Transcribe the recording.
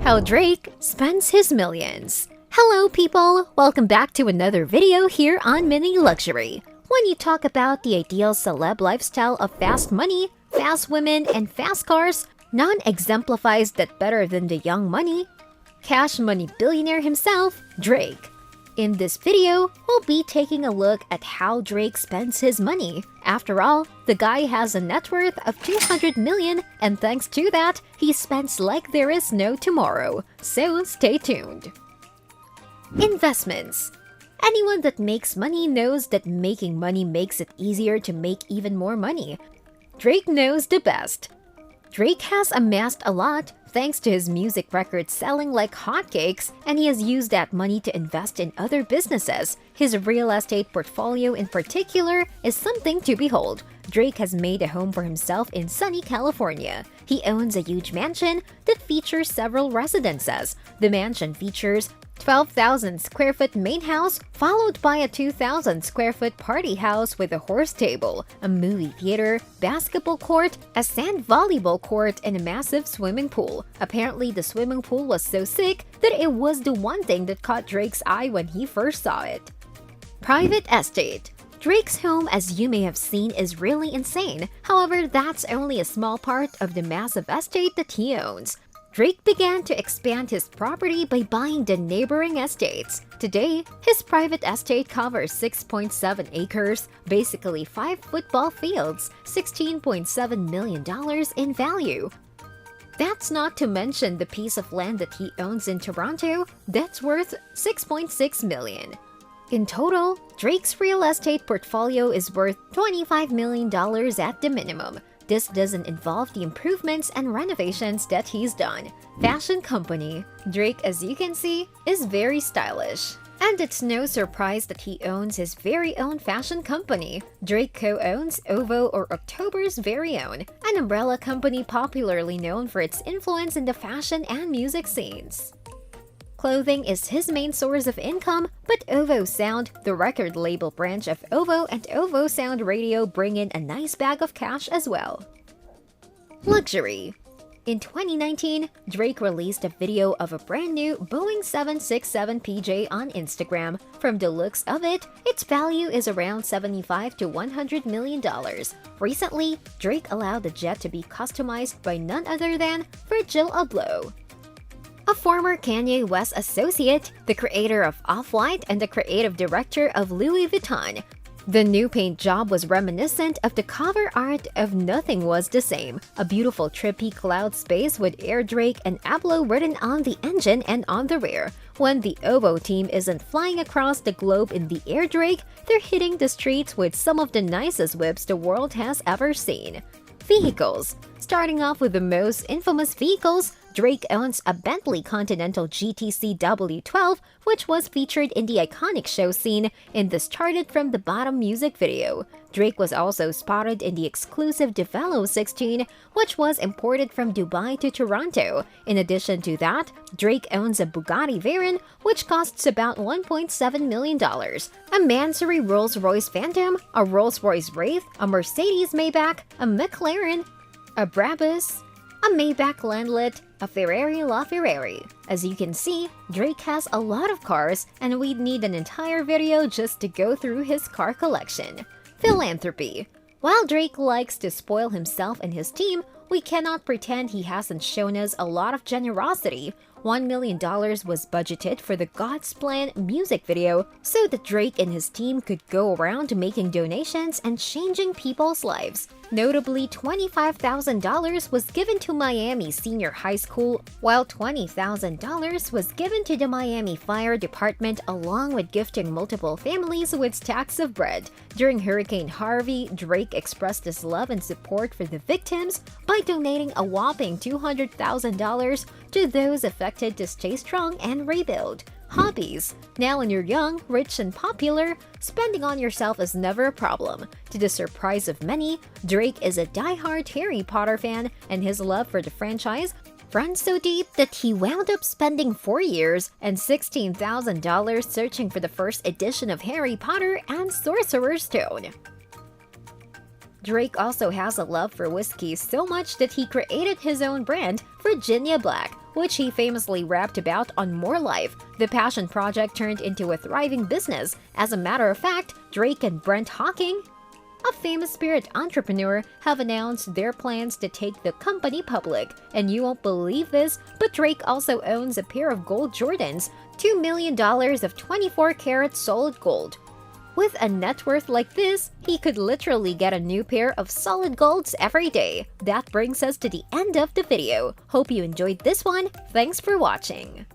How Drake spends his millions. Hello people, welcome back to another video here on Mini Luxury. When you talk about the ideal celeb lifestyle of fast money, fast women, and fast cars, none exemplifies that better than the young money, cash money billionaire himself, Drake. In this video, we'll be taking a look at how Drake spends his money. After all, the guy has a net worth of 200 million, and thanks to that, he spends like there is no tomorrow. So stay tuned. Investments. Anyone that makes money knows that making money makes it easier to make even more money. Drake knows the best. Drake has amassed a lot thanks to his music records selling like hotcakes, and he has used that money to invest in other businesses. His real estate portfolio in particular is something to behold. Drake has made a home for himself in sunny California. He owns a huge mansion that features several residences. The mansion features 12,000 square foot main house, followed by a 2,000 square foot party house with a horse table, a movie theater, basketball court, a sand volleyball court, and a massive swimming pool. Apparently, the swimming pool was so sick that it was the one thing that caught Drake's eye when he first saw it. Private estate. Drake's home, as you may have seen, is really insane. However, that's only a small part of the massive estate that he owns. Drake began to expand his property by buying the neighboring estates. Today, his private estate covers 6.7 acres, basically 5 football fields, $16.7 million in value. That's not to mention the piece of land that he owns in Toronto that's worth $6.6 million. In total, Drake's real estate portfolio is worth $25 million at the minimum. This doesn't involve the improvements and renovations that he's done. Fashion company. Drake, as you can see, is very stylish. And it's no surprise that he owns his very own fashion company. Drake co-owns OVO, or October's very own, an umbrella company popularly known for its influence in the fashion and music scenes. Clothing is his main source of income, but OVO Sound, the record label branch of OVO, and OVO Sound Radio bring in a nice bag of cash as well. Luxury. In 2019, Drake released a video of a brand new Boeing 767 PJ on Instagram. From the looks of it, its value is around $75 to $100 million. Recently, Drake allowed the jet to be customized by none other than Virgil Abloh, a former Kanye West associate, the creator of Off-White, and the creative director of Louis Vuitton. The new paint job was reminiscent of the cover art of Nothing Was the Same, a beautiful trippy cloud space with Air Drake and Abloh written on the engine and on the rear. When the OVO team isn't flying across the globe in the Air Drake, they're hitting the streets with some of the nicest whips the world has ever seen. Vehicles. Starting off with the most infamous vehicles, Drake owns a Bentley Continental GTC W12, which was featured in the iconic show scene in the Started From the Bottom music video. Drake was also spotted in the exclusive Develo 16, which was imported from Dubai to Toronto. In addition to that, Drake owns a Bugatti Veyron, which costs about $1.7 million, a Mansory Rolls-Royce Phantom, a Rolls-Royce Wraith, a Mercedes Maybach, a McLaren, a Brabus, a Maybach Landlet, a Ferrari LaFerrari. As you can see, Drake has a lot of cars, and we'd need an entire video just to go through his car collection. Philanthropy. While Drake likes to spoil himself and his team, we cannot pretend he hasn't shown us a lot of generosity. $1 million was budgeted for the God's Plan music video so that Drake and his team could go around making donations and changing people's lives. Notably, $25,000 was given to Miami Senior High School, while $20,000 was given to the Miami Fire Department, along with gifting multiple families with stacks of bread. During Hurricane Harvey, Drake expressed his love and support for the victims by donating a whopping $200,000 to those affected to stay strong and rebuild. Hobbies. Now when you're young, rich, and popular, spending on yourself is never a problem. To the surprise of many, Drake is a die-hard Harry Potter fan, and his love for the franchise runs so deep that he wound up spending 4 years and $16,000 searching for the first edition of Harry Potter and Sorcerer's Stone. Drake also has a love for whiskey so much that he created his own brand, Virginia Black, which he famously rapped about on More Life. The passion project turned into a thriving business. As a matter of fact, Drake and Brent Hawking, a famous spirit entrepreneur, have announced their plans to take the company public. And you won't believe this, but Drake also owns a pair of gold Jordans, $2 million of 24-karat solid gold. With a net worth like this, he could literally get a new pair of solid golds every day. That brings us to the end of the video. Hope you enjoyed this one. Thanks for watching.